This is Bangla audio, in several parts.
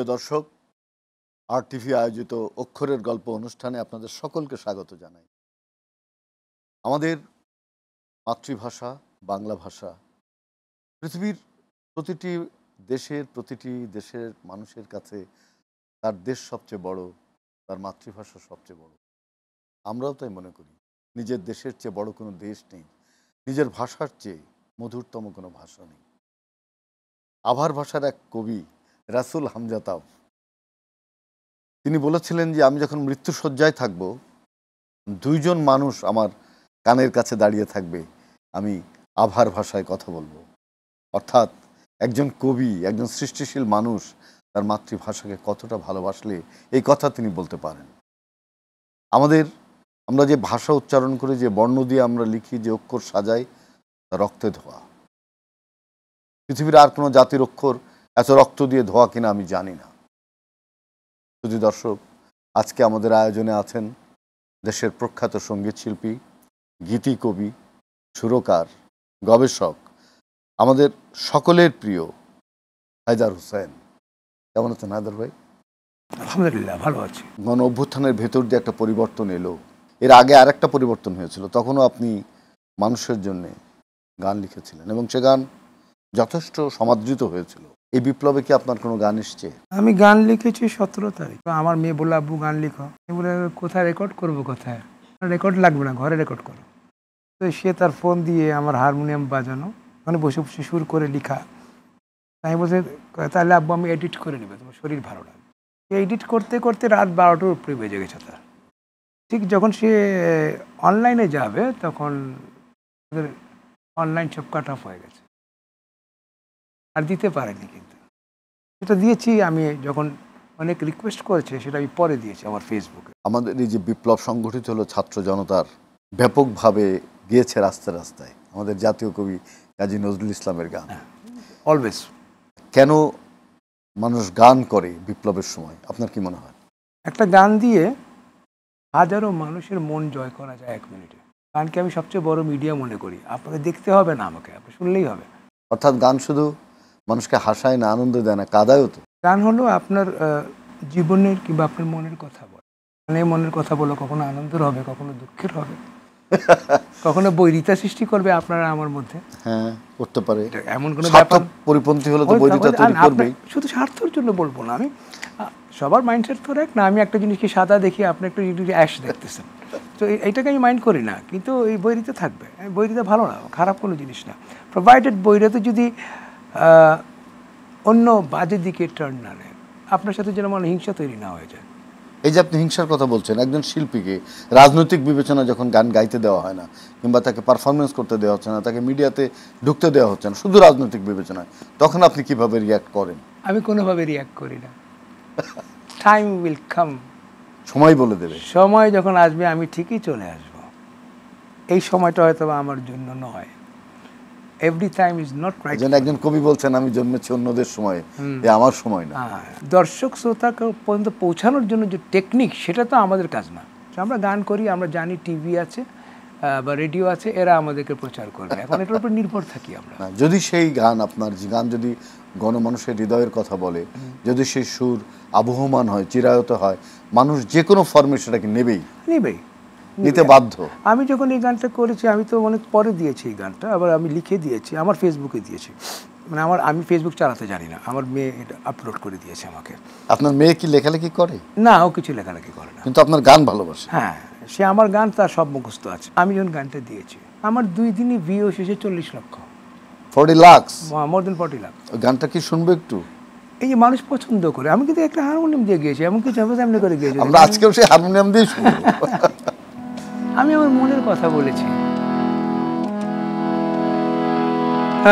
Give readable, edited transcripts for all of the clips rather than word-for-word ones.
প্রিয় দর্শক, RTV আয়োজিত অক্ষরের গল্প অনুষ্ঠানে আপনাদের সকলকে স্বাগত জানাই। আমাদের মাতৃভাষা বাংলা ভাষা পৃথিবীর প্রতিটি দেশের মানুষের কাছে তার দেশ সবচেয়ে বড়, তার মাতৃভাষা সবচেয়ে বড়। আমরাও তাই মনে করি। নিজের দেশের চেয়ে বড় কোনো দেশ নেই, নিজের ভাষার চেয়ে মধুরতম কোনো ভাষা নেই। আভার ভাষার এক কবি রাসুল হামজাতাব তিনি বলেছিলেন যে আমি যখন মৃত্যুশয্যায় থাকব, দুইজন মানুষ আমার কানের কাছে দাঁড়িয়ে থাকবে, আমি আভার ভাষায় কথা বলবো। অর্থাৎ একজন কবি, একজন সৃষ্টিশীল মানুষ তার মাতৃভাষাকে কতটা ভালোবাসলে এই কথা তিনি বলতে পারেন। আমরা যে ভাষা উচ্চারণ করে, যে বর্ণ দিয়ে আমরা লিখি, যে অক্ষর সাজাই, তা রক্তে ধোয়া। পৃথিবীর আর কোনো জাতির অক্ষর এত রক্ত দিয়ে ধোয়া কিনা আমি জানি না। শুধু দর্শক, আজকে আমাদের আয়োজনে আছেন দেশের প্রখ্যাত সঙ্গীত শিল্পী, গীতি কবি, সুরকার, গবেষক, আমাদের সকলের প্রিয় হায়দার হোসেন। কেমন আছেন হায়দার ভাই? আলহামদুলিল্লাহ, ভালো আছি। গণ অভ্যুত্থানের ভেতর দিয়ে একটা পরিবর্তন এলো। এর আগে আরেকটা পরিবর্তন হয়েছিল, তখনও আপনি মানুষের জন্য গান লিখেছিলেন এবং সে গান যথেষ্ট সমাদৃত হয়েছিল। এই বিপ্লবে কি আপনার কোনো গান এসছে? আমি গান লিখেছি 17 তারিখ। আমার মেয়ে বলল, আব্বু গান লিখো। আমি বলে, কোথায় রেকর্ড করবো? কোথায় রেকর্ড লাগবে না, ঘরে রেকর্ড করো। তো সে তার ফোন দিয়ে আমার হারমোনিয়াম বাজানো, মানে বসে বসে সুর করে লিখা। আমি বলছি, তাহলে আব্বু আমি এডিট করে নেবে, তোমার শরীর ভালো লাগবে। এডিট করতে করতে রাত 12টার উপরে বেজে গেছে তার। ঠিক যখন সে অনলাইনে যাবে, তখন অনলাইন সব কাট অফ হয়ে গেছে, আর দিতে পারেনি। কিন্তু সেটা দিয়েছি আমি, যখন অনেক রিকোয়েস্ট করেছে সেটা আমি পরে দিয়েছি আমার ফেসবুকে। আমাদের এই যে বিপ্লব সংগঠিত হলো ছাত্র জনতার, ব্যাপকভাবে গিয়েছে রাস্তায় রাস্তায় আমাদের জাতীয় কবি কাজী নজরুল ইসলামের গান। অলওয়েজ। কেন মানুষ গান করে বিপ্লবের সময়, আপনার কি মনে হয়? একটা গান দিয়ে হাজারো মানুষের মন জয় করা যায় 1 মিনিটে। গানকে আমি সবচেয়ে বড় মিডিয়া মনে করি। আপনাকে দেখতে হবে না, আমাকে আপনি শুনলেই হবে। অর্থাৎ গান শুধু মানুষকে হাসায় না, আনন্দ দেয় না, কাঁদায়ও তো। গান হলো আপনার জীবনের কিংবা আপনার মনের কথা বলে। মানে মনের কথা বলো, কখনো আনন্দের হবে, কখনো দুঃখের হবে, কখনো বৈরিতা সৃষ্টি করবে আপনারা আমার মধ্যে। হ্যাঁ, করতে পারে। এমন কোনো ব্যাপার পরিপন্থী হলে তো বৈরিতা তৈরি করবেই। শুধু স্বার্থের জন্য বলবো না আমি, সবার মাইন্ডসেট তো এক না। আমি একটা জিনিসকে সাদা দেখি, আপনি একটা অ্যাশ দেখতেছেন, তো এইটাকে আমি মাইন্ড করি না। কিন্তু এই বৈরিতা থাকবে। বৈরিতা ভালো না, খারাপ কোনো জিনিস না, প্রোভাইডেড বৈরিতা যদি অন্য বাজে দিকে টার্ন না নেয়, আপনার সাথে যেন মানে হিংসা তৈরি না হয়ে যায়। এই যে আপনি হিংসার কথা বলছেন, একজন শিল্পীকে রাজনৈতিক বিবেচনা যখন গান গাইতে দেওয়া হয় না, কিংবা তাকে পারফরমেন্স করতে দেওয়া হচ্ছে না, তাকে মিডিয়াতে ঢুকতে দেওয়া হচ্ছে না, শুধু রাজনৈতিক বিবেচনায়, তখন আপনি কিভাবে রিয়াক্ট করেন? আমি কোনোভাবে রিয়াক্ট করি না। টাইম উইল কাম, সময় বলে দেবে। সময় যখন আসবে আমি ঠিকই চলে আসব। এই সময়টা হয়তো আমার জন্য নয়। Every time is not right. একজন কবি বলছেন, আমি জন্মেছি অন্যদের সময়, আমার সময় না। দর্শক শ্রোতা পর্যন্ত পৌঁছানোর জন্য যে টেকনিক, সেটা তো আমাদের কাজ না। আমরা গান করি, আমরা জানি টিভি আছে বা রেডিও আছে, এরা আমাদেরকে প্রচার করবে। এখন এটার উপর নির্ভর থাকি আমরা। যদি সেই গান, আপনার গান যদি গণমানুষের হৃদয়ের কথা বলে, যদি সেই সুর আবহমান হয়, চিরায়ত হয়, মানুষ যে কোনো ফর্মে সেটাকে নেবেই নিতে বাধ্য। আমি যখন এই গানটা করেছি, আমি তো অনেক পরে দিয়েছি এই গানটা, আবার আমি লিখে দিয়েছি, আমার ফেসবুকে দিয়েছি। মানে আমি ফেসবুক চালাতে জানি না, আমার মেয়ে এটা আপলোড করে দিয়েছে আমাকে। আপনার মেয়ে কি লেখালেখি করে? না, ও কিছু লেখালেখি করে না, কিন্তু আপনার গান ভালোবাসে। হ্যাঁ, সে আমার গান তার সব মুখস্থ আছে। আমি যখন গানটা দিয়েছি, আমার 2 দিনই ভিউ এসেছে 40 লক্ষ। 40 লাখ, মোর দেন 40 লাখ। ওই গানটা কি শুনবো একটু? এই যে মানুষ পছন্দ করে। আমি কিন্তু একটা হারমোনিয়াম দিয়ে গিয়েছি, এমন কিছু সামনে করে গিয়েছি। আমরা আজকেও সেই হারমোনিয়াম দিয়ে শুনবো। আমি আমার মনের কথা বলেছি।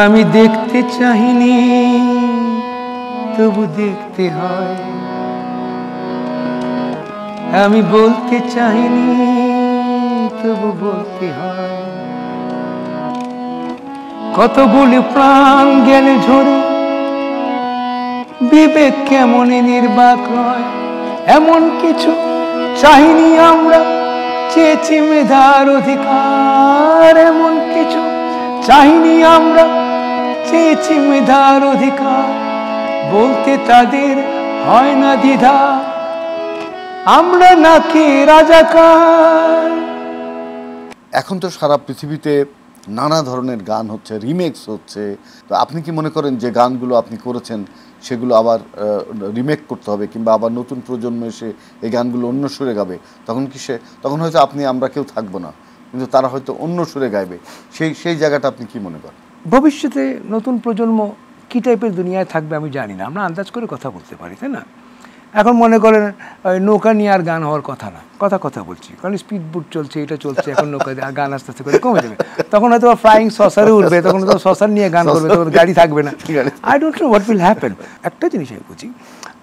আমি দেখতে চাইনি, তবু দেখতে হয়। আমি বলতে চাইনি, তবু বলতে হয়। কত বলে প্রাণ গেলে ঝরে, বিবেক কেমন নির্বাক হয়। এমন কিছু চাইনি আমরা, চেয়েছি মেধার অধিকার। এমন কিছু চাইনি আমরা, চেয়েছি মেধার অধিকার। বলতে তাদের হয় না দ্বিধা, আমরা নাকি রাজাকার। এখন তো সারা পৃথিবীতে নানা ধরনের গান হচ্ছে, রিমেক্স হচ্ছে। তো আপনি কি মনে করেন যে গানগুলো আপনি করেছেন সেগুলো আবার রিমেক করতে হবে, কিংবা আবার নতুন প্রজন্ম এসে এই গানগুলো অন্য সুরে গাবে, তখন হয়তো আমরা কেউ থাকবো না, কিন্তু তারা হয়তো অন্য সুরে গাইবে, সেই জায়গাটা আপনি কি মনে করেন? ভবিষ্যতে নতুন প্রজন্ম কী টাইপের দুনিয়ায় থাকবে আমি জানি না, আমরা আন্দাজ করে কথা বলতে পারি, তাই না? এখন মনে করেন নৌকা নিয়ে আর গান হওয়ার কথা না, কথা বলছি, কারণ স্পিড বোট চলছে, এটা চলছে, এখন নৌকা দিয়ে গান আস্তে আস্তে করে কমে যাবে। তখন হয়তো ফ্লাইং সসারে উঠবে, তখন তো সসার নিয়ে গান করবে, তখন গাড়ি থাকবে না। I don't know what will happen. একটা জিনিস আমি বুঝি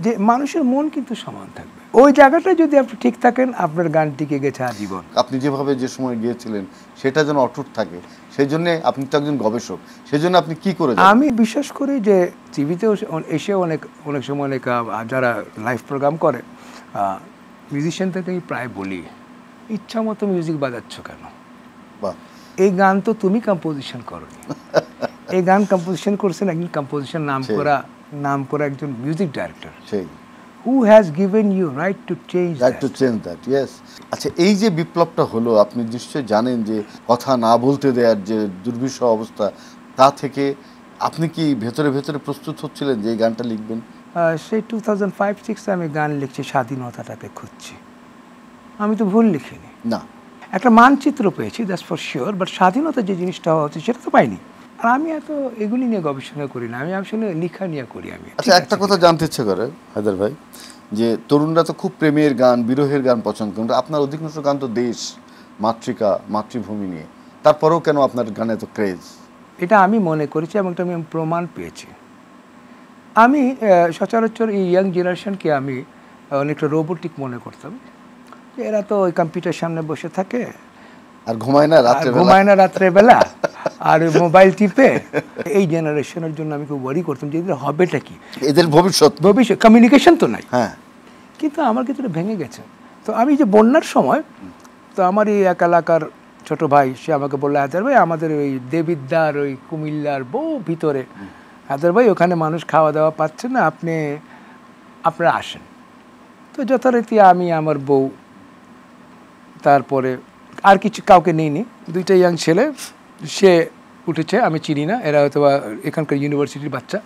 যে মানুষের মন কিন্তু সমান থাকবে, ওই জায়গাটা যদি আপনি ঠিক থাকেন আপনার গান টিকে গেছে আজীবন। আপনি যেভাবে যে সময় গিয়েছিলেন সেটা যেন অটুট থাকে, সেই জন্য আপনি তো একজন গবেষক, সেই জন্য আপনি কি করে? আমি বিশ্বাস করি যে টিভিতেও এসে অনেক সময় যারা লাইভ প্রোগ্রাম করে মিউজিশিয়ানদেরকে আমি প্রায় বলি, ইচ্ছা মতো মিউজিক বাজাচ্ছ কেন? এই গান তো তুমি কম্পোজিশন করোনি, এই গান কম্পোজিশন করছেন একজন কম্পোজিশন নাম করা একজন মিউজিক ডাইরেক্টর, সেই who has given you right to change that. Yes. আচ্ছা, এই যে বিপ্লবটা হলো, আপনি নিশ্চয়ই জানেন যে কথা না বলতে দেওয়ার যে দুর্বিষহ অবস্থা, তা থেকে আপনি কি ভেতরে প্রস্তুত হচ্ছিলেন যে এই গানটা লিখবেন? সেই 2005-06 আমি গান লিখছি, স্বাধীনতাটাকে খুঁজছি। আমি তো ভুল লিখিনি, না, একটা মানচিত্র পেয়েছি, দ্যাটস ফর শিওর, বাট স্বাধীনতা যে জিনিসটা হওয়া হচ্ছে সেটা তো পাইনি। আর আমি এত এগুলি নিয়ে গবেষণা করি না, আমি আসলে লেখা নিয়ে করি। আমি আচ্ছা, একটা কথা জানতে ইচ্ছে করে হায়দার ভাই, যে তরুণরা তো খুব প্রেমের গান, বিরহের গান পছন্দ করে, কিন্তু আপনার অধিকাংশ গান তো দেশ, মাতৃকা, মাতৃভূমি নিয়ে, তারপরেও কেন আপনার গানে এত ক্রেজ? এটা আমি মনে করেছি এবং এটা আমি প্রমাণ পেয়েছি। আমি সচরাচর এই ইয়াং জেনারেশনকে আমি অনেকটা রোবোটিক মনে করতাম, যে এরা তো ওই কম্পিউটার সামনে বসে থাকে আর ঘুমায় না রাত্রেবেলা আর মোবাইল টিপে। এই জেনারেশনের জন্য আমি খুব ওয়ারি করতাম যে এদের হবেটা কি, এদের ভবিষ্যৎ কমিউনিকেশন তো নাই। হ্যাঁ, কিন্তু আমার ক্ষেত্রে ভেঙে গেছে। তো আমি যে বন্যার সময়, তো আমার এই এক এলাকার ছোট ভাই, সে আমাকে বললো, হায়দার ভাই আমাদের ওই দেবিদ্দার ওই কুমিল্লার বহু ভিতরে, হায়দার ভাই ওখানে মানুষ খাওয়া দাওয়া পাচ্ছে না, আপনারা আসেন। তো যথারীতি আমি, আমার বউ, তারপরে আর কাউকে নিইনি, দুইটা ইয়াং ছেলে, সে উঠেছে, আমি চিনি না, এরা হয়তো এখানকার ইউনিভার্সিটির বাচ্চা,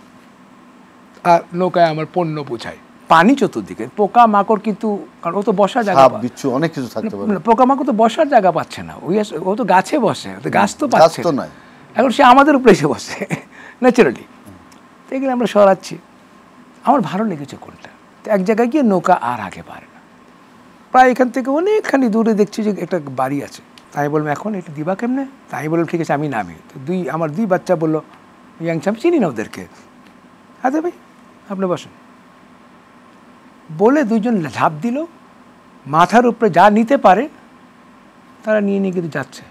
আর নৌকায় আমার পণ্য বোঝায়, পানি চতুর্দিকে, পোকা মাকড়, কিন্তু কারণ ও তো বসার জায়গা, অনেক কিছু থাকতে পারে, পোকা মাকড় তো বসার জায়গা পাচ্ছে না, ও তো গাছে বসে, গাছ তো পাচ্ছে না, এখন সে আমাদের উপরে এসে বসে ন্যাচারালি। তো এগুলো আমরা সরাচ্ছি। আমার ভালো লেগেছে কোনটা, তো এক জায়গায় গিয়ে নৌকা আর আগে পারে না, প্রায় এখান থেকে অনেকখানি দূরে দেখছি যে একটা বাড়ি আছে। তাই বললাম এখন এটা দিবা কেমনে? তাই বললাম ঠিক আছে আমি নামি। তো আমার দুই বাচ্চা বললো, ইয়াংস, আমি চিনি না ওদেরকে, আচ্ছা ভাই আপনি বসেন। বলে দুইজন ঝাঁপ দিল, মাথার উপরে যা নিতে পারে তারা নিয়ে কিন্তু যাচ্ছে,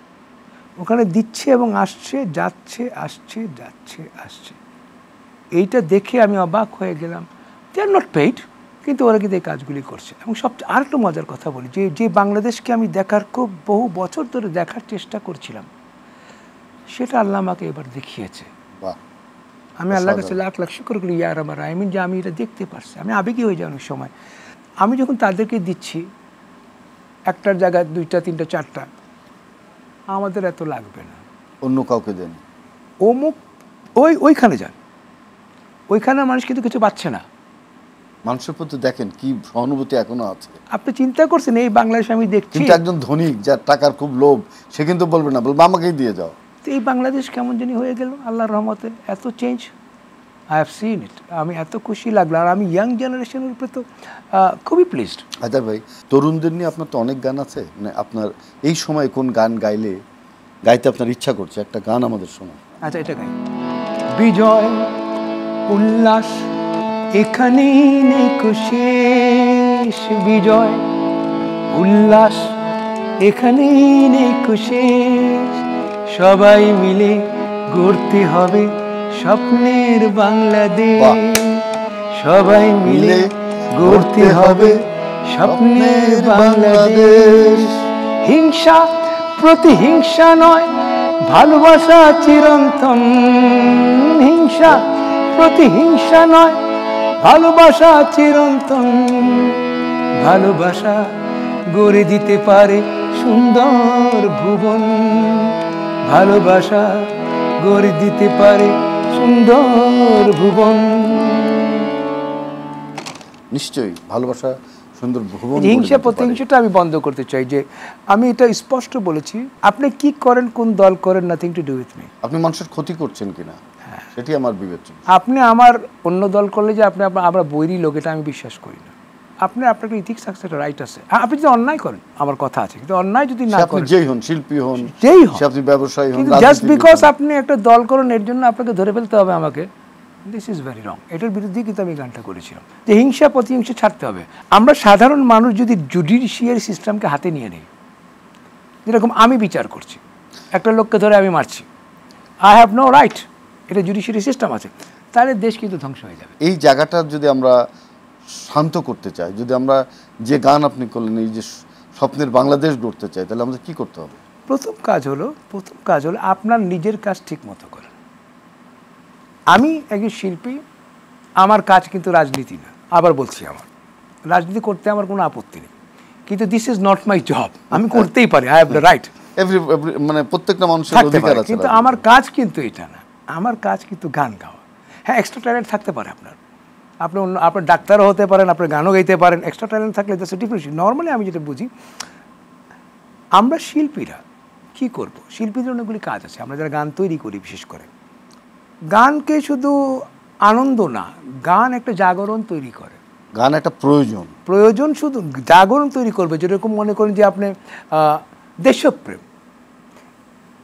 ওখানে দিচ্ছে এবং আসছে, যাচ্ছে আসছে, যাচ্ছে আসছে। এইটা দেখে আমি অবাক হয়ে গেলাম, দে আর নট পেইড, কিন্তু ওরা কিন্তু এই কাজগুলি করছে। এবং সবচেয়ে আরেকটা মজার কথা বলি, যে বাংলাদেশকে আমি দেখার খুব বহু বছর ধরে দেখার চেষ্টা করছিলাম, সেটা আল্লাহ আমাকে এবার দেখিয়েছে। আমি আল্লাহর কাছে লাখ লাখ শুকর করি, ইয়ার আমার যে আমি এটা দেখতে পারছি। আমি আবেগী হয়ে যাই অনেক সময়, আমি যখন তাদেরকে দিচ্ছি একটার জায়গায় 2টা 3টা 4টা, আমাদের এত লাগবে না, অন্য কাউকে দেন, অমুক ওইখানে যান, ওইখানে মানুষ কিন্তু কিছু পাচ্ছে না। মানুষের প্রতি দেখেন কি সহানুভূতি এখনো আছে। আপনি চিন্তা করছেন এই বাংলাদেশে আমি দেখছি, কিন্তু একজন ধনী যার টাকার খুব লোভ, সে কিন্তু বলবে না, বলবে আমাকেই দিয়ে যাও। তো এই বাংলাদেশ কেমন জানি হয়ে গেল আল্লাহর রহমতে, এত চেঞ্জ, আই হ্যাভ সিন ইট। আমি এত খুশি লাগলো, আর আমি ইয়াং জেনারেশনের উপরে তো খুবই প্লিজড। হায়দার ভাই, তরুণদের নিয়ে আপনার তো অনেক গান আছে, মানে আপনার এই সময় কোন গান গাইতে আপনার ইচ্ছা করছে? একটা গান আমাদের শোনান। আচ্ছা, এটা গাই। বিজয় উল্লাস এখানেই নেই শেষ, বিজয় উল্লাস এখানেই নেই শেষ, সবাই মিলে গড়তে হবে স্বপ্নের বাংলাদেশ, সবাই মিলে গড়তে হবে স্বপ্নের বাংলাদেশ। হিংসা প্রতিহিংসা নয়, ভালোবাসা চিরন্তন, হিংসা প্রতিহিংসা নয়, ভালোবাসা চিরন্তন, ভালোবাসা গড়ে দিতে পারে সুন্দর ভুবন, ভালোবাসা গড়ে দিতে পারে সুন্দর ভুবন। নিশ্চয়ই ভালোবাসা সুন্দর ভুবন। হিংসা প্রতিহিংসাটা আমি বন্ধ করতে চাই, যে আমি এটা স্পষ্ট বলেছি, আপনি কি করেন, কোন দল করেন, nothing to do with me. আপনি মানুষের ক্ষতি করছেন কিনা সেটি আমার বিবেচনা। আপনি আমার অন্য দল করলে যে আপনি আমরা বৈরী লোক, এটা আমি বিশ্বাস করি না। আপনি আপনাকে ইথিক্স আছে, একটা রাইট আছে। আপনি যদি অন্যায় করেন, আমার কথা আছে, কিন্তু অন্যায় যদি না আপনি করেন, যেই হন, শিল্পী হন, যেই হন, আপনি ব্যবসায়ী হন, কিন্তু জাস্ট বিকজ আপনি একটা দল করেন এর জন্য আপনাকে ধরে ফেলতে হবে আমাকে, দিস ইজ ভেরি রং। এটার বিরুদ্ধেই কিন্তু আমি গানটা করেছিলাম, যে হিংসা প্রতিহিংসা ছাড়তে হবে। আমরা সাধারণ মানুষ যদি জুডিশিয়ারি সিস্টেমকে হাতে নিয়ে নেই, যেরকম আমি বিচার করছি, একটা লোককে ধরে আমি মারছি, আই হ্যাভ নো রাইট, এটা জুডিশিয়ারি সিস্টেম আছে, তাহলে দেশ কিন্তু ধ্বংস হয়ে যাবে। এই জায়গাটা যদি আমরা শান্ত করতে চাই, যদি আমরা যে গান আপনি করলেন, এই যে স্বপ্নের বাংলাদেশ গড়তে চাই, তাহলে আমাদের কি করতে হবে? প্রথম কাজ হলো আপনার নিজের কাজ ঠিক মতো করেন। আমি একজন শিল্পী, আমার কাজ কিন্তু রাজনীতি না। আবার বলছি, আমার রাজনীতি করতে আমার কোনো আপত্তি নেই, কিন্তু this is not my job. আমি করতেই পারি, আই হ্যাভ দ্য রাইট, মানে প্রত্যেকটা মানুষের থাকতে অধিকার পারে, আছে, কিন্তু আমার কাজ কিন্তু এটা না। আমার কাজ কিন্তু গান গাওয়া। হ্যাঁ, এক্সট্রা ট্যালেন্ট থাকতে পারে আপনার, আপনি অন্য, আপনার ডাক্তারও হতে পারেন, আপনার গানও গাইতে পারেন, এক্সট্রা ট্যালেন্ট থাকলে দ্যাটস এ ডিফারেন্ট। নর্মালি আমি যেটা বুঝি, আমরা শিল্পীরা কি করব, শিল্পীদের অনেকগুলি কাজ আছে। আমরা যারা গান তৈরি করি, বিশেষ করে গানকে শুধু আনন্দ না, গান একটা জাগরণ তৈরি করে। গান একটা প্রয়োজন, শুধু জাগরণ তৈরি করবে। যেরকম মনে করেন যে আপনি দেশপ্রেম,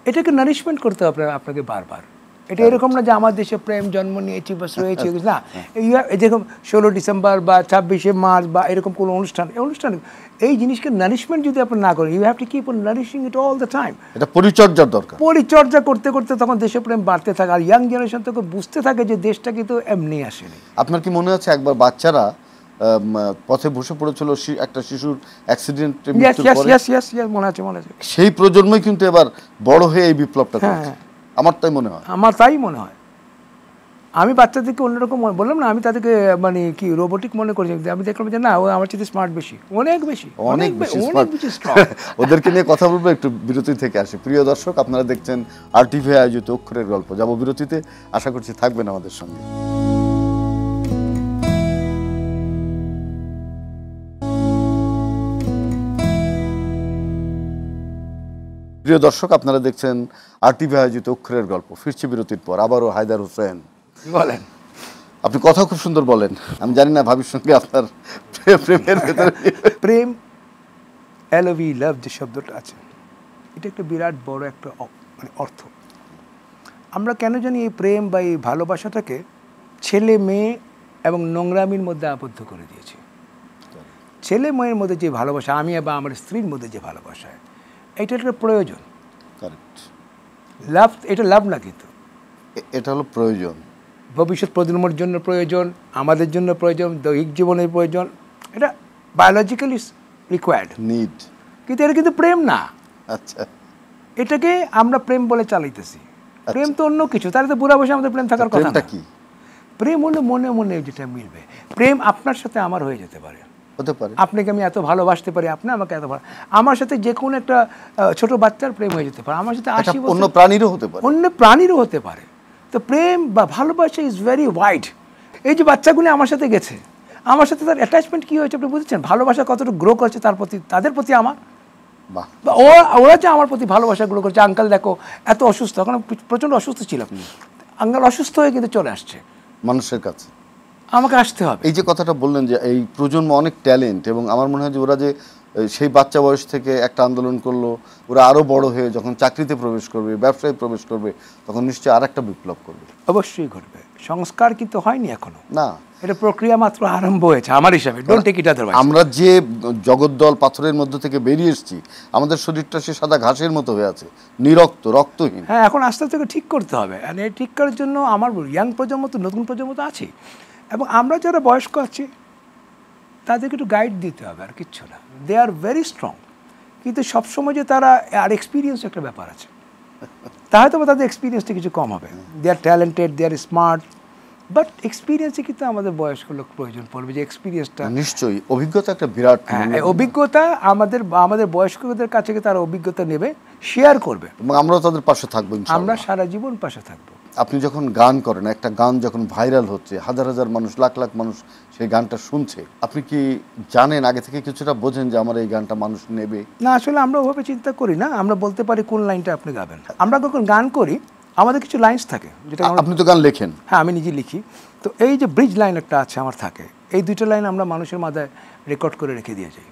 এটাকে নারিশমেন্ট করতে হবে আপনাকে বারবার। এটা এরকম না যে আমার দেশে প্রেম জন্ম নিয়েছি বাস রয়েছে, না। যেরকম 16 ডিসেম্বর বা 26শে মার্চ বা এরকম কোনো অনুষ্ঠান, এই জিনিসকে নারিশমেন্ট যদি আপনি না করেন, you have to keep on nourishing it all the time. এটা পরিচর্যার দরকার। পরিচর্যা করতে করতে তখন দেশপ্রেম বাড়তে থাকে, আর ইয়াং জেনারেশন তোকে বুঝতে থাকে যে দেশটা কিন্তু এমনি আসেনি। আপনার কি মনে আছে একবার বাচ্চারা পথে বসে পড়েছিল, একটা শিশুর অ্যাক্সিডেন্টে মৃত্যুর পরে? মনে আছে। সেই প্রজন্মই কিন্তু এবার বড় হয়ে এই বিপ্লবটা করছে। আমার তাই মনে হয়। আমি বাচ্চাদেরকে অন্যরকম বললাম না, আমি তাদেরকে মানে কি রোবোটিক মনে করেছি, আমি দেখলাম যে না, ও আমার চেয়ে স্মার্ট বেশি, অনেক বেশি স্ট্রং। ওদেরকে নিয়ে কথা বলবো, একটু বিরতি থেকে আসি। প্রিয় দর্শক, আপনারা দেখছেন RTV আয়োজিত অক্ষরের গল্প। যাব বিরতিতে, আশা করছি থাকবেন আমাদের সঙ্গে। প্রিয় দর্শক, আপনারা দেখছেন RTV আয়োজিত অক্ষরের গল্প। ফিরছি বিরতির পর। আবারও হায়দার হোসেন বলেন। আপনি কথা খুব সুন্দর বলেন। আমি জানি না ভাবির সঙ্গে আপনার প্রেমের ভেতরে প্রেম, LOV, লাভ যে শব্দটা আছে, এটা একটা বিরাট বড় একটা মানে অর্থ। আমরা কেন জানি এই প্রেম বা এই ভালোবাসাটাকে ছেলে মেয়ে এবং নোংরামির মধ্যে আবদ্ধ করে দিয়েছি। ছেলে মেয়ের মধ্যে যে ভালোবাসা, আমি বা আমার স্ত্রীর মধ্যে যে ভালোবাসা, এটা একটা প্রয়োজন। লাভ, এটা লাভ না, কিন্তু এটা হলো প্রয়োজন। ভবিষ্যৎ প্রজন্মের জন্য প্রয়োজন, আমাদের জন্য প্রয়োজন, দৈহিক জীবনের প্রয়োজন, এটা বায়োলজিক্যালি রিকোয়ার্ড নিড। কিন্তু এটা কিন্তু প্রেম না। আচ্ছা, এটাকে আমরা প্রেম বলে চালাইতেছি। প্রেম তো অন্য কিছু, তাহলে তো বুড়া বসে আমাদের প্রেম থাকার কথা না। কি প্রেম হলো মনে মনে যেটা মিলবে। প্রেম আপনার সাথে আমার হয়ে যেতে পারে, হতে পারে। আপনাকে আমি এত ভালোবাসতে পারি, আপনি আমাকে এত ভালো, আমার সাথে যে কোনো একটা ছোট বাচ্চার প্রেম হয়ে যেতে পারে, আমার সাথে 80 বছর অন্য প্রাণীরও হতে পারে, অন্য প্রাণীরও হতে পারে। তো প্রেম বা ভালোবাসা ইজ ভেরি ওয়াইড। এই যে বাচ্চাগুলি আমার সাথে গেছে, আমার সাথে তার অ্যাটাচমেন্ট কী হয়েছে আপনি বুঝেছেন? ভালোবাসা কতটা গ্রো করছে তার প্রতি, তাদের প্রতি আমার, বা ওরা যে আমার প্রতি ভালোবাসা গ্রো করছে। আঙ্কাল দেখো এত অসুস্থ, এখন প্রচণ্ড অসুস্থ ছিল, আপনি আঙ্কাল অসুস্থ হয়ে কিন্তু চলে আসছে মানুষের কাছে, আমাকে আসতে হবে। এই যে কথাটা বললেন যে এই প্রজন্ম অনেক ট্যালেন্ট, এবং আমার মনে হয় যে ওরা যে সেই বাচ্চা বয়স থেকে একটা আন্দোলন করলো, ওরা আরও বড় হয়ে যখন চাকরিতে প্রবেশ করবে, ব্যবসায় প্রবেশ করবে, তখন নিশ্চয়ই আর একটা বিপ্লব করবে। অবশ্যই ঘটবে। সংস্কার কিন্তু হয়নি এখনো, না, এটা প্রক্রিয়া মাত্র আরম্ভ হয়েছে আমার হিসাবে। Don't take it otherwise. আমরা যে জগদ্দল পাথরের মধ্যে থেকে বেরিয়ে এসেছি, আমাদের শরীরটা সে সাদা ঘাসের মতো হয়ে আছে, নিরক্ত, রক্তহীন। হ্যাঁ, এখন আস্তে আস্তে ঠিক করতে হবে। আর এই ঠিক করার জন্য আমার ইয়াং প্রজন্ম তো, নতুন প্রজন্ম তো আছে, এবং আমরা যারা বয়স্ক আছি তাদেরকে একটু গাইড দিতে হবে, আর কিচ্ছু না। দে আর ভেরি স্ট্রং, কিন্তু সবসময় যে তারা, আর এক্সপিরিয়েন্স একটা ব্যাপার আছে, তাহলে তো তাদের এক্সপিরিয়েন্সটা কিছু কম হবে। They are talented, they are smart, but এক্সপিরিয়েন্সে কিন্তু আমাদের বয়স্ক লোক প্রয়োজন পড়বে, যে এক্সপিরিয়েন্সটা। নিশ্চয়ই অভিজ্ঞতা একটা বিরাট হ্যাঁ, অভিজ্ঞতা আমাদের বয়স্কদের কাছে তারা অভিজ্ঞতা নেবে, শেয়ার করবে, এবং আমরাও তাদের পাশে থাকবো ইনশাআল্লাহ। আমরা সারা জীবন পাশে থাকবো। আপনি যখন গান করেন, একটা গান যখন ভাইরাল হচ্ছে, হাজার হাজার মানুষ, লাখ লাখ মানুষ সেই গানটা শুনছে, আপনি কি জানেন, আগে থেকে কিছুটা বোঝেন যে আমার এই গানটা মানুষ নেবে? না, আসলে আমরা ওভাবে চিন্তা করি না। আমরা বলতে পারি কোন লাইনটা আপনি গাবেন। আমরা যখন গান করি আমাদের কিছু লাইন্স থাকে, যেটা আপনি তো গান লেখেন। হ্যাঁ, আমি নিজে লিখি। তো এই যে ব্রিজ লাইন একটা আছে আমার থাকে, এই দুইটা লাইন আমরা মানুষের মাথায় রেকর্ড করে রেখে দিয়ে যাই।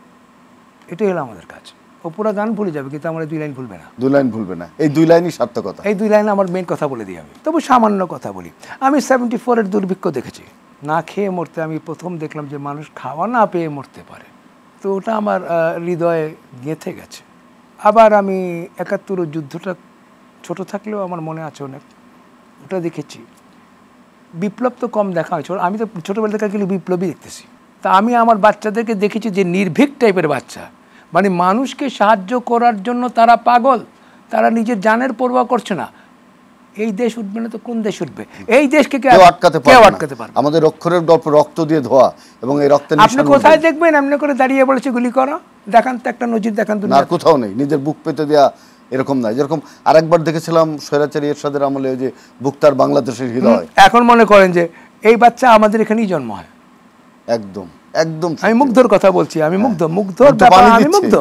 এটাই হলো আমাদের কাজ। ও পুরো গান ভুলে যাবে, কিন্তু আমার 2 লাইন ভুলবে না। 2 লাইন ভুলবে না, এই 2 লাইনই সার্থকতা। এই 2 লাইন আমার মেন কথা বলে দিই আমি। তবু সামান্য কথা বলি। আমি 74-এর দুর্ভিক্ষ দেখেছি। না খেয়ে মরতে আমি প্রথম দেখলাম যে মানুষ খাওয়া না পেয়ে মরতে পারে। তো ওটা আমার হৃদয়ে গেঁথে গেছে। আবার আমি 71-এর যুদ্ধটা ছোট থাকলেও আমার মনে আছে অনেক, ওটা দেখেছি। বিপ্লব তো কম দেখা হয়েছে, আমি তো ছোটোবেলা থেকে গেলে বিপ্লবই দেখতেছি। তা আমি আমার বাচ্চাদেরকে দেখেছি যে নির্ভীক টাইপের বাচ্চা, মানে মানুষকে সাহায্য করার জন্য তারা পাগল, তারা নিজের জানের পরোয়া করছে না। এই দেশ উঠবে না তো কোন দেশ উঠবে? এই দেশকে কেউ আটকাতে পারবে? আমাদের অক্ষরের গল্প রক্ত দিয়ে ধোয়া, এবং এই রক্তের আপনি কোথায় দেখবেন এমনি করে দাঁড়িয়ে বলেছে গুলি করো? দেখান তো একটা নজির, দেখান তো। না, কোথাও নেই। নিজের বুক পেতে দেওয়া এরকম নাই। যেরকম আরেকবার দেখেছিলাম স্বৈরাচারী এরশাদের আমলে, ওই যে বুকতার বাংলাদেশের হৃদয়। এখন মনে করেন যে এই বাচ্চা আমাদের এখানেই জন্ম হয়। একদম একদম আমি মুগ্ধর কথা বলছি, আমি মুগ্ধ আমি মুগ্ধ।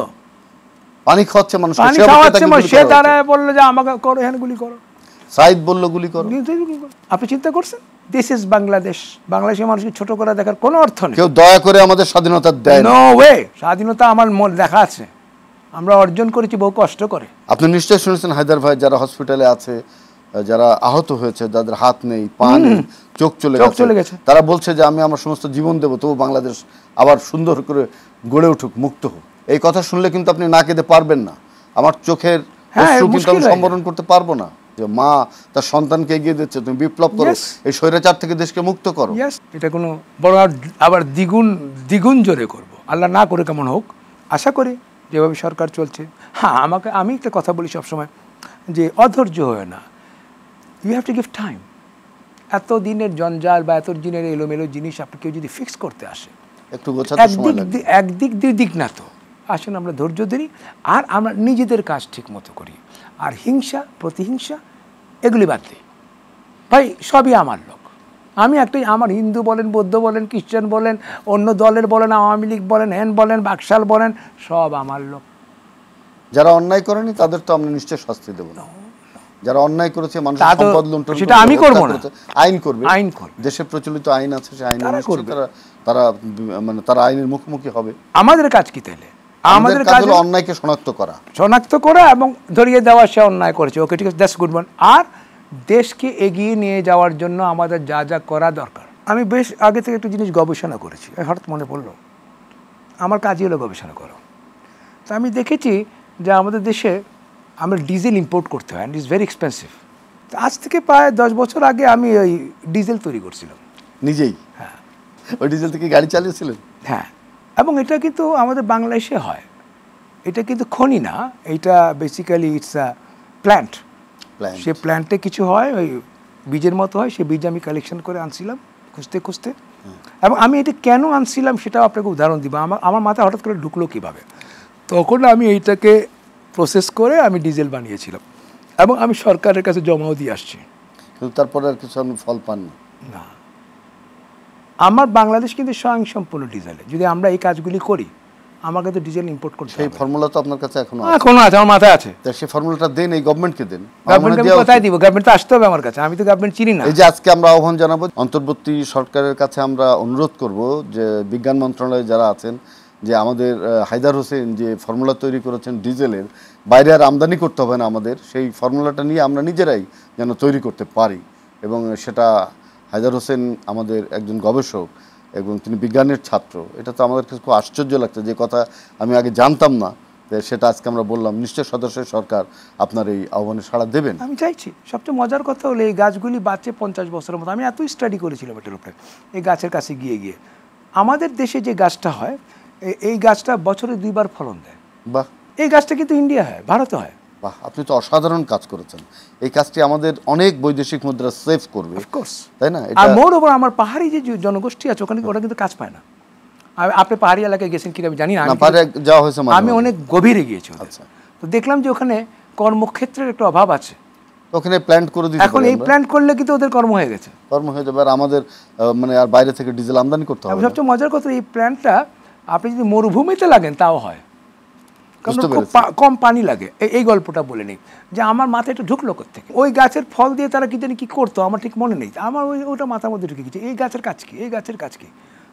পানি খাওয়াচ্ছে মানুষ, পানি খাওয়াচ্ছে মানুষ, সে দাঁড়ায় বললো যে আমাকে করো, এখানে গুলি করো। সাইদ বললো গুলি করো। আপনি চিন্তা করছেন? This is Bangladesh. বাংলাদেশের মানুষকে ছোট করে দেখার কোনো অর্থ নেই। কেউ দয়া করে আমাদের স্বাধীনতা দেয় না। No way. স্বাধীনতা আমার দেখা আছে, আমরা অর্জন করেছি বহু কষ্ট করে। আপনি নিশ্চয়ই শুনেছেন হায়দার ভাই, যারা হসপিটালে আছে, যারা আহত হয়েছে, যাদের হাত নেই, পা নেই, চোখ চলে গেছে, তারা বলছে যে আমি আমার সমস্ত জীবন দেবো, তবু বাংলাদেশ আবার সুন্দর করে গড়ে উঠুক, মুক্ত হোক। এই কথা শুনলে কিন্তু আপনি না কেঁদে পারবেন না। আমার চোখের অশ্রু কিন্তু আমি সম্বরণ করতে পারবো না। যে মা তার সন্তানকে এগিয়ে দিচ্ছে, তুমি বিপ্লব করো, এই স্বৈরাচার থেকে দেশকে মুক্ত করো। এটা কোনো বড়, আবার দ্বিগুণ জোরে করবো, আল্লাহ না করে কেমন হোক। আশা করি যেভাবে সরকার চলছে। হ্যাঁ, আমি একটা কথা বলি সবসময়, যে অধৈর্য হয়ে না, you have to give time. এত দিনের জঞ্জাল বা এত দিনের এলোমেলো জিনিস আপনি কেউ যদি ফিক্স করতে আসে, একটু গোছাতে সময় লাগবে। একদিক 2 দিক না তো। আসুন আমরা ধৈর্য ধরি, আর আমরা নিজেদের কাজ ঠিক মতো করি, আর হিংসা প্রতিহিংসা এগুলি বাদ দিই। ভাই সবই আমার লোক। আমি একটাই, আমার হিন্দু বলেন, বৌদ্ধ বলেন, খ্রিস্টান বলেন, অন্য দলের বলেন, আওয়ামী লীগ বলেন, হ্যান বলেন, বাকশাল বলেন, সব আমার লোক। যারা অন্যায় করেনি তাদের তো আমরা নিশ্চয় শাস্তি দেব না। যারা অন্যায় করেছে, মানুষের সম্পদ লুণ্ঠন, সেটা আমি করব না। আইন করবে। করবে। দেশের প্রচলিত আইন আছে, সেই আইন তারা মানে তারা আইনের মুখোমুখি হবে। আমাদের কাজ কি তাহলে? আমাদের কাজ হলো অন্যায়কে শনাক্ত করা এবং ধরিয়ে দেওয়া, সে অন্যায় করেছে, ওকে ঠিক আছে, দ্যাটস গুড ওয়ান। আর দেশকে এগিয়ে নিয়ে যাওয়ার জন্য আমাদের যা যা করা দরকার, আমি বেশ আগে থেকে একটু জিনিস গবেষণা করেছি, হঠাৎ মনে পড়লো। আমার কাজই হলো গবেষণা করো। তো আমি দেখেছি যে আমাদের দেশে আমরা ডিজেল ইম্পোর্ট করতে হয়, অ্যান্ড ইটস ভেরি এক্সপেন্সিভ। তো আজ থেকে প্রায় 10 বছর আগে আমি ওই ডিজেল তৈরি করছিলাম নিজেই। হ্যাঁ, ওই ডিজেল থেকে গাড়ি চালিয়েছিলেন? হ্যাঁ, এবং এটা কিন্তু আমাদের বাংলাদেশে হয়। এটা কিন্তু খনি না, এটা বেসিক্যালি ইটস আ প্ল্যান্ট। সে প্ল্যান্টে কিছু হয়, ওই বীজের মতো হয়, সে বীজ আমি কালেকশন করে আনছিলাম খুঁজতে। এবং আমি এটা কেন আনছিলাম সেটাও আপনাকে উদাহরণ দিব। আমার মাথায় হঠাৎ করে ঢুকলো কীভাবে। তখন আমি এইটাকে প্রসেস করে আমি ডিজেল বানিয়েছিলাম, এবং আমি সরকারের কাছে জমাও দিয়ে আসছি। কিন্তু তারপরে আর কিছু আমি ফল পান না। আমার বাংলাদেশ কিন্তু স্বয়ংসম্পূর্ণ ডিজেলে। যদি আমরা এই কাজগুলি করি, আমাকে তো ডিজেল ইম্পোর্ট করতে হবে। সেই ফর্মুলা তো আপনার কাছে এখনো আছে, আমার মাথায় আছে। সেই ফর্মুলাটা দেন, এই গভর্নমেন্টকে দেন। গভর্নমেন্টকে কোথায় দিব? গভর্নমেন্ট তো আসতে হবে আমার কাছে, আমি তো গভর্নমেন্ট চিনি না। এই যে আজকে আমরা আহ্বান জানাবো, অন্তর্বর্তী সরকারের কাছে আমরা অনুরোধ করব যে বিজ্ঞান মন্ত্রণালয়ে যারা আছেন, যে আমাদের হায়দার হোসেন যে ফর্মুলা তৈরি করেছেন ডিজেলের, বাইরে আর আমদানি করতে হবে না আমাদের, সেই ফর্মুলাটা নিয়ে আমরা নিজেরাই যেন তৈরি করতে পারি। এবং সেটা হায়দার হোসেন আমাদের একজন গবেষক এবং তিনি বিজ্ঞানের ছাত্র। এটা তো আমাদের কাছে খুব আশ্চর্য লাগছে, যে কথা আমি আগে জানতাম না, সেটা আজকে আমরা বললাম। নিশ্চয় সদস্য সরকার আপনার এই আহ্বানে সাড়া দেবেন। আমি চাইছি। সবচেয়ে মজার কথা হলো এই গাছগুলি বাঁচে 50 বছরের মতো। আমি এতই স্টাডি করেছিলাম এটার উপরে, এই গাছের কাছে গিয়ে আমাদের দেশে যে গাছটা হয়, এই গাছটা বছরে 2 বার ফলন দেয়। বাহ। এই গাছটা কিন্তু ইন্ডিয়া হয়, ভারতে হয়, বাহ, আপনি তো অসাধারণ কাজ করেছেন। এই কাজটি আমাদের অনেক বৈদেশিক মুদ্রা সেভ করবে, অফকোর্স। তাই না? আর মোর ওভার আমার পাহাড়ি যে জনগোষ্ঠী আছে ওখানে ওরা কিন্তু কাজ পায় না। আপনি পাহাড়ি এলাকায় গেছেন কিনা আমি জানি না, না, পারে যাওয়া হয়েছে মাঝে আমি মাঝে। অনেক গভীরে গিয়েছি ওদের। আচ্ছা, তো দেখলাম যে ওখানে কর্মক্ষেত্রের একটা অভাব আছে। ওখানে প্ল্যান্ট করে দিতে এখন পারি এই আমরা। প্ল্যান্ট করলে কিন্তু ওদের কর্ম হয়ে গেছে। কর্ম হয়ে যাবে, আর আমাদের মানে আর বাইরে থেকে ডিজেল আমদানি করতে হবে না। সবচেয়ে মজার কথা, এই প্ল্যান্টটা আপনি যদি মরুভূমিতে লাগেন তাও হয়, কারণ বুঝতে খুব পেরেছি। কম পানি লাগে। এই গল্পটা বলে নেই যে আমার মাথায় একটু ঢুকলো থেকে ওই গাছের ফল দিয়ে তারা কি জানি কি করতো, আমার ঠিক মনে নেই। আমার ওটা মাথার মধ্যে ঢুকে গেছে, এই গাছের কাজ কি, এই গাছের কাজ কি।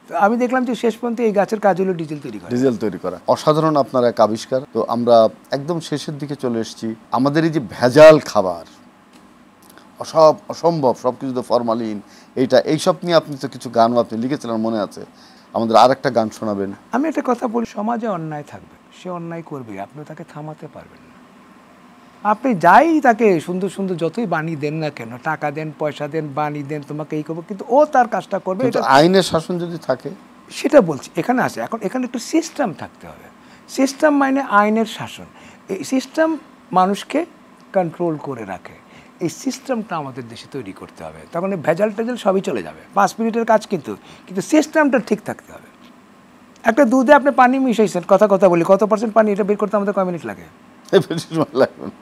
তো আমি দেখলাম যে শেষ পর্যন্ত এই গাছের কাজ হলো ডিজেল তৈরি করা। ডিজেল তৈরি করা অসাধারণ আপনার এক আবিষ্কার। তো আমরা একদম শেষের দিকে চলে এসেছি। আমাদের এই যে ভেজাল খাবার, অসম্ভব সব কিছুতে ফরমালিন, এইসব নিয়ে আপনি তো কিছু গান আপনি লিখেছিলেন মনে আছে, আমাদের আর একটা গান শোনাবেন? আমি একটা কথা বলি, সমাজে অন্যায় থাকবে, সে অন্যায় করবে, আপনি তাকে থামাতে পারবেন না। আপনি যাই তাকে সুন্দর সুন্দর যতই বাণী দেন না কেন, টাকা দেন, পয়সা দেন, বাণী দেন, তোমাকে এই করবো, কিন্তু ও তার কাজটা করবে। কিন্তু আইনের শাসন যদি থাকে, সেটা বলছি এখানে আছে। এখন এখানে একটু সিস্টেম থাকতে হবে। সিস্টেম মানে আইনের শাসন। এই সিস্টেম মানুষকে কন্ট্রোল করে রাখে। এই সিস্টেমটা আমাদের দেশে তৈরি করতে হবে, তখন এই ভেজাল টেজাল সবই চলে যাবে। 5 মিনিটের কাজ, কিন্তু সিস্টেমটা ঠিক থাকতে হবে। একটা দুধে আপনি পানি মিশাইছেন, কথা বলি, কত % পানি, এটা বের করতে আমাদের কয় মিনিট লাগে? বেশি সময় লাগবে না।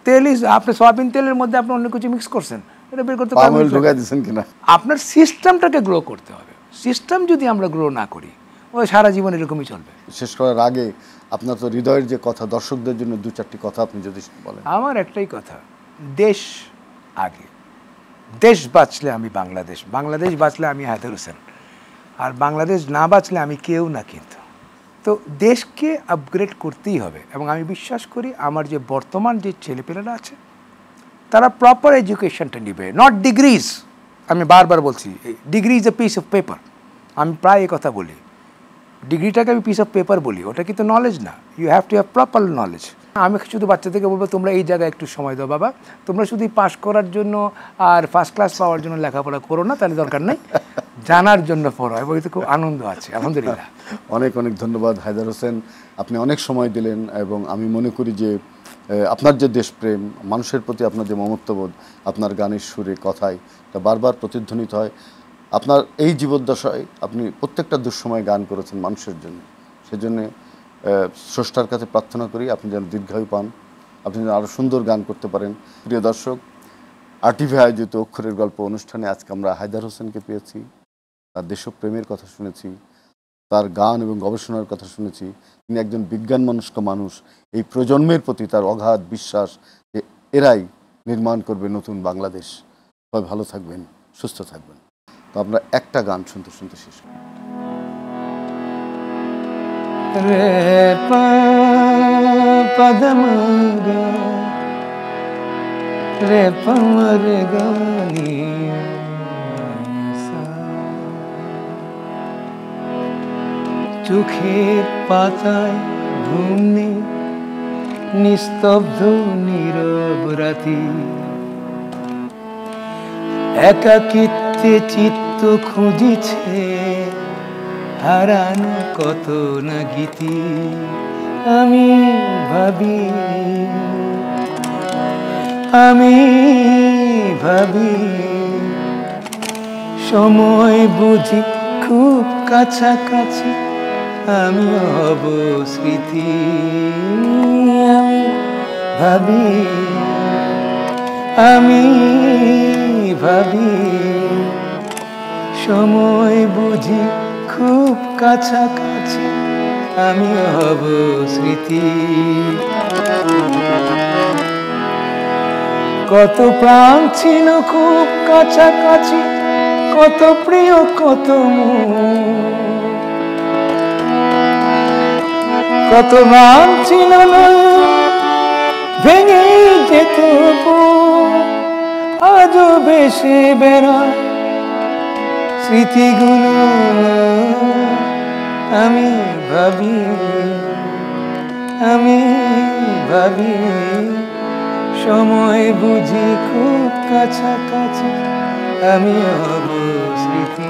তেলই আপনি সয়াবিন তেলের মধ্যে আপনি অন্য কিছু মিক্স করছেন, এটা বের করতে পাম অয়েল ঢোকাই দিচ্ছেন কিনা। আপনার সিস্টেমটাকে গ্রো করতে হবে। সিস্টেম যদি আমরা গ্রো না করি, ওই সারা জীবন এরকমই চলবে। শেষ করার আগে আপনার তো হৃদয়ের যে কথা, দর্শকদের জন্য 2-4টি কথা আপনি যদি বলেন। আমার একটাই কথা, দেশ আগে। দেশ বাঁচলে আমি বাংলাদেশ, বাংলাদেশ বাঁচলে আমি হায়দার হোসেন, আর বাংলাদেশ না বাঁচলে আমি কেউ না। কিন্তু তো দেশকে আপগ্রেড করতেই হবে। এবং আমি বিশ্বাস করি আমার যে বর্তমান যে ছেলেপেলেরা আছে তারা প্রপার এডুকেশনটা নেবে, নট ডিগ্রিজ। আমি বারবার বলছি, degree is a piece of paper. আমি প্রায় এই কথা বলি, ডিগ্রিটাকে আমি পিস অফ পেপার বলি, ওটা কিন্তু নলেজ না। You have to have proper knowledge. আমি শুধু বাচ্চাদেরকে বলবো, তোমরা এই জায়গায় একটু সময় দাও বাবা, তোমরা শুধু পাস করার জন্য আর ফার্স্ট ক্লাস পাওয়ার জন্য লেখাপড়া করো না, তাহলে দরকার নেই, জানার জন্য পড়ো। এবং এতে খুব আনন্দ আছে, আলহামদুলিল্লাহ। অনেক অনেক ধন্যবাদ হায়দার হোসেন, আপনি অনেক সময় দিলেন। এবং আমি মনে করি যে আপনার যে দেশপ্রেম, মানুষের প্রতি আপনার যে মমত্ববোধ, আপনার গানের সুরে, কথায় তা বারবার প্রতিধ্বনিত হয়। আপনার এই জীবদ্দশায় আপনি প্রত্যেকটা দুঃসময় গান করেছেন মানুষের জন্য। সেজন্য স্রষ্টার কাছে প্রার্থনা করি আপনি যেন দীর্ঘায়ু পান, আপনি যেন আরও সুন্দর গান করতে পারেন। প্রিয় দর্শক, RTV আয়োজিত অক্ষরের গল্প অনুষ্ঠানে আজকে আমরা হায়দার হোসেনকে পেয়েছি। তার দেশপ্রেমের কথা শুনেছি, তার গান এবং গবেষণার কথা শুনেছি। তিনি একজন বিজ্ঞান মনস্ক মানুষ। এই প্রজন্মের প্রতি তার অগাধ বিশ্বাস যে এরাই নির্মাণ করবে নতুন বাংলাদেশ। সবাই ভালো থাকবেন, সুস্থ থাকবেন। তো আমরা একটা গান শুনতে শুনতে শেষ করি। রে পদম রে পমর গানি চোখের পাতায় ঘুম নেই, নিস্তব্ধ নীরব রাতি, একাকিত্বে চিত্ত খুঁজিছে হারানো কত না গীতি। আমি ভাবি সময় বুঝি খুব কাছাকাছি, আমি হব স্মৃতি। আমি ভাবি সময় বুঝি খুব কাছাকাছি, আমি হব স্মৃতি। কত প্রাণ ছিল খুব কাছাকাছি, কত প্রিয়, কত কত মান ছিল না, ভেঙে যেত আজও বেশি বেড়ায় স্মৃতিগুলো। আমি ভাবি সময় বুঝি খুব কাছাকাছি, আমি হব স্মৃতি।